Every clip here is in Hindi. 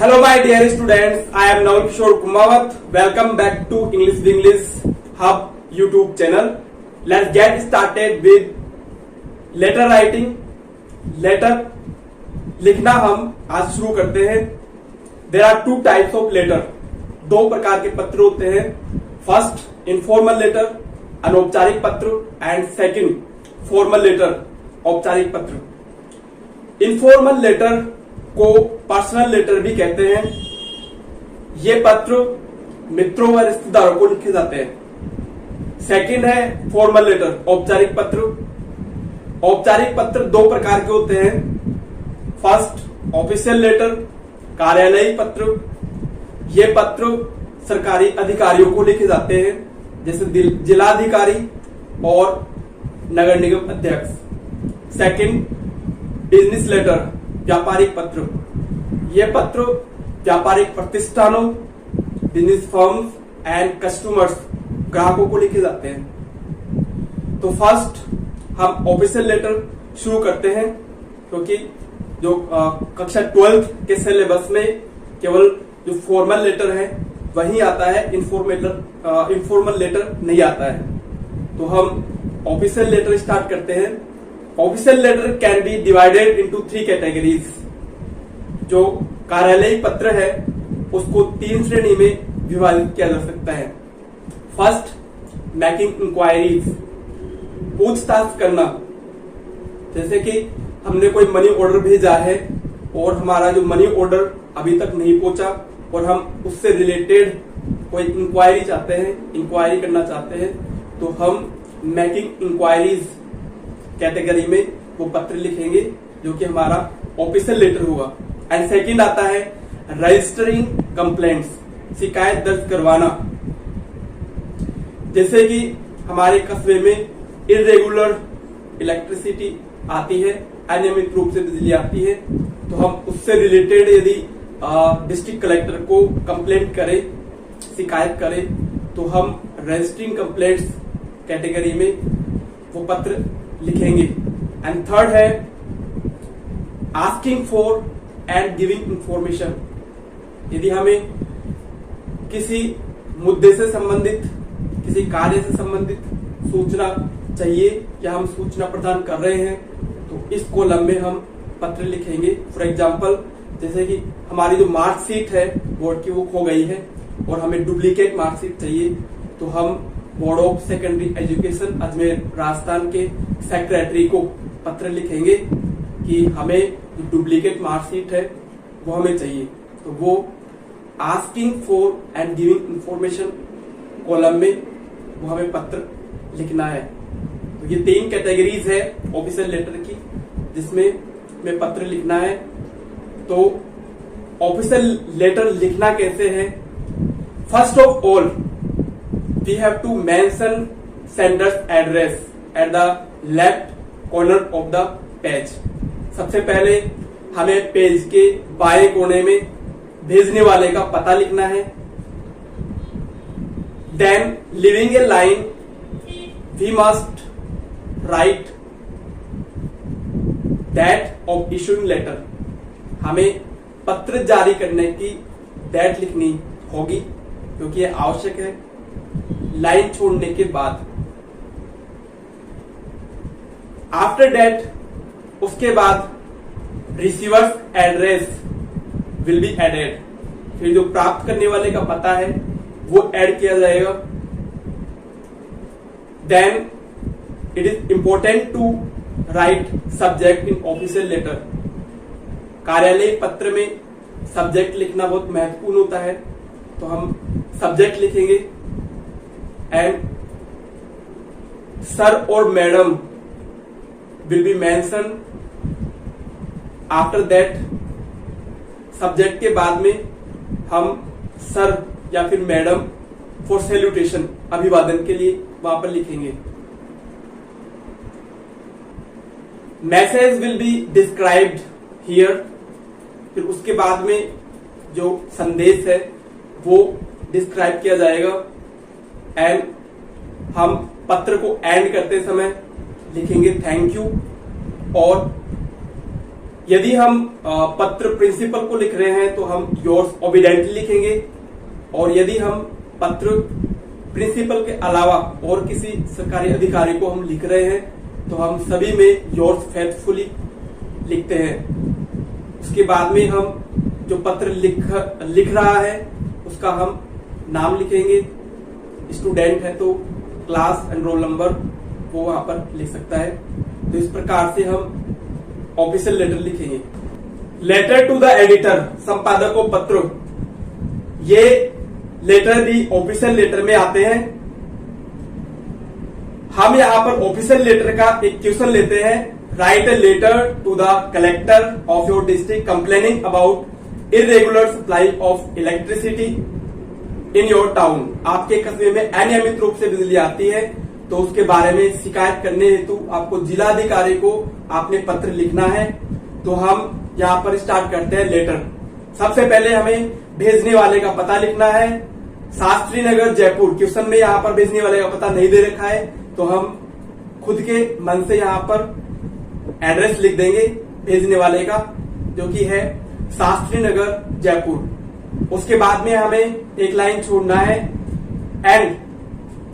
Hello my dear students, I am Naval Kishore Kumawat. Welcome back to English Hub YouTube channel. Let's get started with letter writing. Letter लिखना हम आज शुरू करते हैं. There are two types of letter. दो प्रकार के पत्र होते हैं. First informal letter, अनौपचारिक पत्र, and second formal letter, औपचारिक पत्र. इनफॉर्मल लेटर को पर्सनल लेटर भी कहते हैं. ये पत्र मित्रों व रिश्तेदारों को लिखे जाते हैं. सेकंड है फॉर्मल लेटर, औपचारिक पत्र. औपचारिक पत्र दो प्रकार के होते हैं. फर्स्ट ऑफिशियल लेटर, कार्यालयिक पत्र. ये पत्र सरकारी अधिकारियों को लिखे जाते हैं, जैसे जिलाधिकारी और नगर निगम अध्यक्ष. सेकंड बिजनेस लेटर, व्यापारिक पत्र. ये पत्र व्यापारिक प्रतिष्ठानों, बिजनेस फर्म्स एंड कस्टमर्स, ग्राहकों को लिखे जाते हैं. तो फर्स्ट हम ऑफिशियल लेटर शुरू करते हैं, क्योंकि जो कक्षा 12th के सिलेबस में केवल जो फॉर्मल लेटर है वही आता है, इनफॉर्मल लेटर नहीं आता है. तो हम ऑफिशियल लेटर स्टार्ट करते हैं. Official letter can be divided into 3 categories. जो कार्यालयिक पत्र है उसको 3 श्रेणी में विभाजित किया जा सकता है. फर्स्ट मेकिंग इंक्वायरीज, पूछताछ करना. जैसे कि हमने कोई मनी ऑर्डर भेजा है और हमारा जो मनी ऑर्डर अभी तक नहीं पहुंचा और हम उससे रिलेटेड कोई इंक्वायरी चाहते हैं, इंक्वायरी करना चाहते हैं, तो हम मेकिंग इंक्वायरीज कैटेगरी में वो पत्र लिखेंगे, जो कि हमारा ऑफिशियल लेटर होगा. एंड सेकंड आता है रजिस्टरिंग कंप्लेंट्स, शिकायत दर्ज करवाना. जैसे कि हमारे कस्बे में इरेगुलर इलेक्ट्रिसिटी आती है, अनियमित रूप से बिजली आती है, तो हम उससे रिलेटेड यदि डिस्ट्रिक्ट कलेक्टर को कंप्लेंट करें, शिकायत करें, तो हम रजिस्टरिंग कंप्लेंट्स कैटेगरी में वो पत्र लिखेंगे. एंड थर्ड है asking for and giving information. यदि हमें किसी मुद्दे से संबंधित, किसी कार्य से संबंधित सूचना चाहिए या हम सूचना प्रदान कर रहे हैं, तो इस कॉलम में हम पत्र लिखेंगे. फॉर एग्जाम्पल, जैसे कि हमारी जो मार्कशीट है बोर्ड की वो खो गई है और हमें डुप्लीकेट मार्कशीट चाहिए, तो हम board of secondary education Ajmer Rajasthan के सेक्रेटरी को पत्र लिखेंगे कि हमें जो डुप्लीकेट मार्कशीट है वो हमें चाहिए. तो वो asking for and giving information column में वो हमें पत्र लिखना है. तो ये 3 कैटेगरीज है ऑफिशियल लेटर की, जिसमें हमें पत्र लिखना है. तो ऑफिशियल लेटर लिखना कैसे है? First of all we have to mention sender's address at the left corner of the page. सबसे पहले हमें पेज के बाएं कोने में भेजने वाले का पता लिखना है. Then leaving a line we must write date of issuing letter. हमें पत्र जारी करने की डेट लिखनी होगी, क्योंकि ये आवश्यक है. लाइन छोड़ने के बाद आफ्टर डेट, उसके बाद receiver's address will be added. फिर जो प्राप्त करने वाले का पता है वो ऐड किया जाएगा. Then it is important to write subject in official letter. कार्यालय पत्र में सब्जेक्ट लिखना बहुत महत्वपूर्ण होता है, तो हम सब्जेक्ट लिखेंगे. एंड सर और madam will be mention after that. Subject के बाद में हम सर या फिर मैडम फॉर सैल्यूटेशन, अभिवादन के लिए वहां पर लिखेंगे. Message will be described here. फिर उसके बाद में जो संदेश है वो डिस्क्राइब किया जाएगा. एंड हम पत्र को एंड करते समय लिखेंगे थैंक यू और यदि हम पत्र प्रिंसिपल को लिख रहे हैं तो हम योर्स ओबीडेंटली लिखेंगे, और यदि हम पत्र प्रिंसिपल के अलावा और किसी सरकारी अधिकारी को हम लिख रहे हैं तो हम सभी में योर्स फेथफुली लिखते हैं। उसके बाद में हम जो पत्र लिख रहा है उसका हम नाम लिखेंगे। स्टूडेंट है तो क्लास एंड रोल नंबर वो वहां पर लिख सकता है। तो इस प्रकार से हम ऑफिशियल लेटर लिखेंगे। लेटर टू द एडिटर, संपादक को पत्र, ये लेटर भी ऑफिशियल लेटर में आते हैं। हम यहाँ पर ऑफिशियल लेटर का एक क्वेश्चन लेते हैं। Write a letter to the collector of your district complaining about irregular supply of electricity in your town. आपके कस्बे में अनियमित रूप से बिजली आती है तो उसके बारे में शिकायत करने हेतु आपको जिलाधिकारी को आपने पत्र लिखना है। तो हम यहाँ पर स्टार्ट करते हैं लेटर। सबसे पहले हमें भेजने वाले का पता लिखना है। शास्त्री नगर जयपुर, क्वेश्चन में यहाँ पर भेजने वाले का पता नहीं दे रखा है तो हम खुद के मन से यहाँ पर एड्रेस लिख देंगे भेजने वाले का, जो कि है शास्त्री नगर जयपुर। उसके बाद में हमें एक लाइन छोड़ना है एंड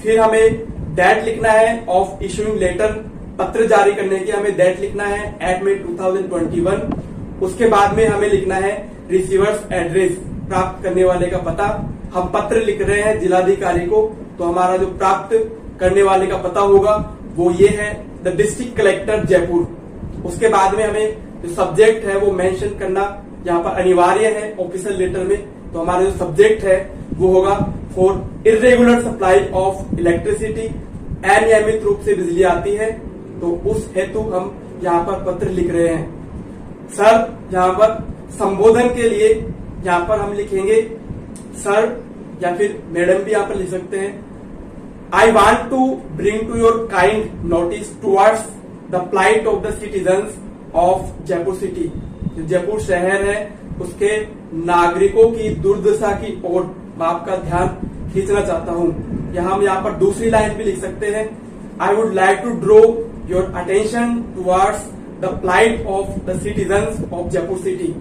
फिर हमें डेट लिखना है ऑफ इशूइंग लेटर, पत्र जारी करने की हमें डेट लिखना है 8 मई 2021। उसके बाद में हमें लिखना है रिसीवर्स एड्रेस, प्राप्त करने वाले का पता। हम पत्र लिख रहे हैं जिलाधिकारी को तो हमारा जो प्राप्त करने वाले का पता होगा वो ये है, द डिस्ट्रिक्ट कलेक्टर जयपुर। उसके बाद में हमें जो सब्जेक्ट है वो मेंशन करना यहाँ पर अनिवार्य है ऑफिशियल लेटर में। तो हमारा जो सब्जेक्ट है वो होगा for irregular supply of electricity, अनियमित रूप से बिजली आती है तो उस हेतु हम यहाँ पर पत्र लिख रहे हैं। सर, यहाँ पर संबोधन के लिए यहाँ पर हम लिखेंगे सर, या फिर मैडम भी यहाँ पर लिख सकते हैं। I want to bring to your kind notice towards the plight of the citizens of Jaipur city. जो जयपुर शहर है उसके नागरिकों की दुर्दशा की ओर मैं आपका ध्यान खींचना चाहता हूँ। हम यहाँ पर दूसरी लाइन भी लिख सकते हैं, I would like to draw your attention towards the plight of the citizens of Jaipur city.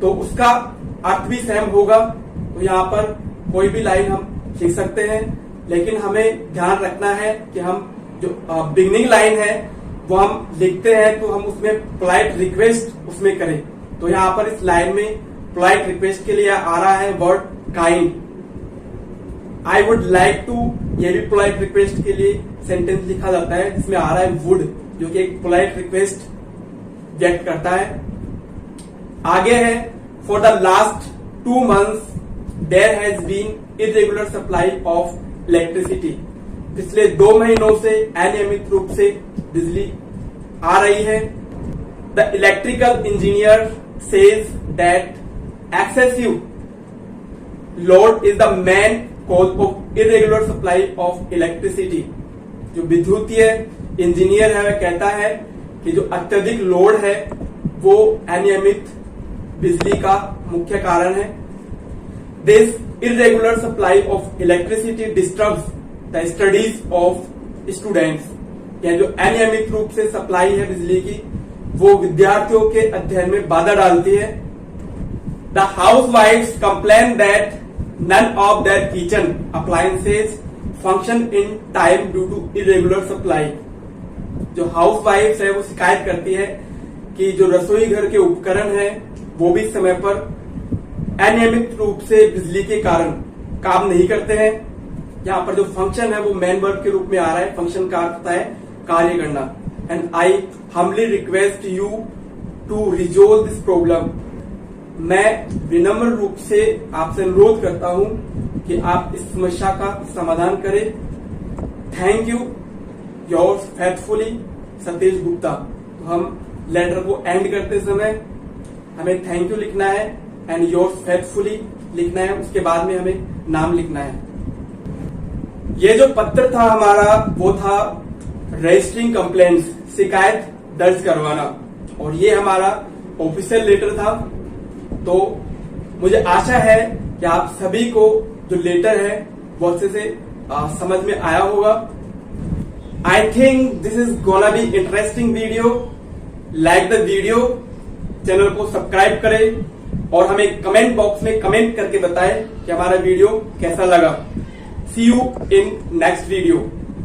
तो उसका अर्थ भी सेम होगा। तो यहाँ पर कोई भी लाइन हम लिख सकते हैं, लेकिन हमें ध्यान रखना है कि हम जो बिगनिंग लाइन है वो हम लिखते हैं तो हम उसमें पोलाइट रिक्वेस्ट उसमें करें। तो यहाँ पर इस लाइन में पोलाइट रिक्वेस्ट के लिए आ रहा है word kind. I would like to, ये भी पोलाइट रिक्वेस्ट के लिए सेंटेंस लिखा जाता है, इसमें आ रहा है वुड, जो कि एक पोलाइट रिक्वेस्ट व्यक्त करता है। आगे है for the last 2 months there has been irregular supply of electricity. पिछले 2 महीनों से अनियमित रूप से बिजली आ रही है। The electrical engineer says that excessive load is the main cause of irregular supply of electricity. जो विद्युतीय इंजीनियर है वह कहता है कि जो अत्यधिक लोड है वो अनियमित बिजली का मुख्य कारण है। This irregular supply of electricity disturbs the studies of students. या जो अनियमित रूप से सप्लाई है बिजली की वो विद्यार्थियों के अध्ययन में बाधा डालती है। The house wifes complain that none of their kitchen appliances function in time due to irregular supply. जो हाउस वाइफ्स है वो शिकायत करती है कि जो रसोई घर के उपकरण है वो भी समय पर अनियमित रूप से बिजली के कारण काम नहीं करते हैं। यहाँ पर जो फंक्शन है वो मेन वर्ब के रूप में आ रहा है। फंक्शन का अर्थ है कार्य करना। And I humbly request you to resolve this problem. मैं विनम्र रूप से आपसे अनुरोध करता हूं कि आप इस समस्या का समाधान करें। Thank you, yours faithfully Satish Gupta. तो हम लेटर को एंड करते समय हमें थैंक यू लिखना है एंड योर्स फेथफुली लिखना है। उसके बाद में हमें नाम लिखना है। ये जो पत्र था हमारा वो था रजिस्टरिंग कंप्लेंट्स, शिकायत दर्ज करवाना, और ये हमारा ऑफिशियल लेटर था। तो मुझे आशा है कि आप सभी को जो लेटर है वो अच्छे से समझ में आया होगा। I think this is gonna be interesting video. Like the video, channel को सब्सक्राइब करें और हमें कमेंट बॉक्स में कमेंट करके बताएं कि हमारा वीडियो कैसा लगा। सी यू इन नेक्स्ट वीडियो।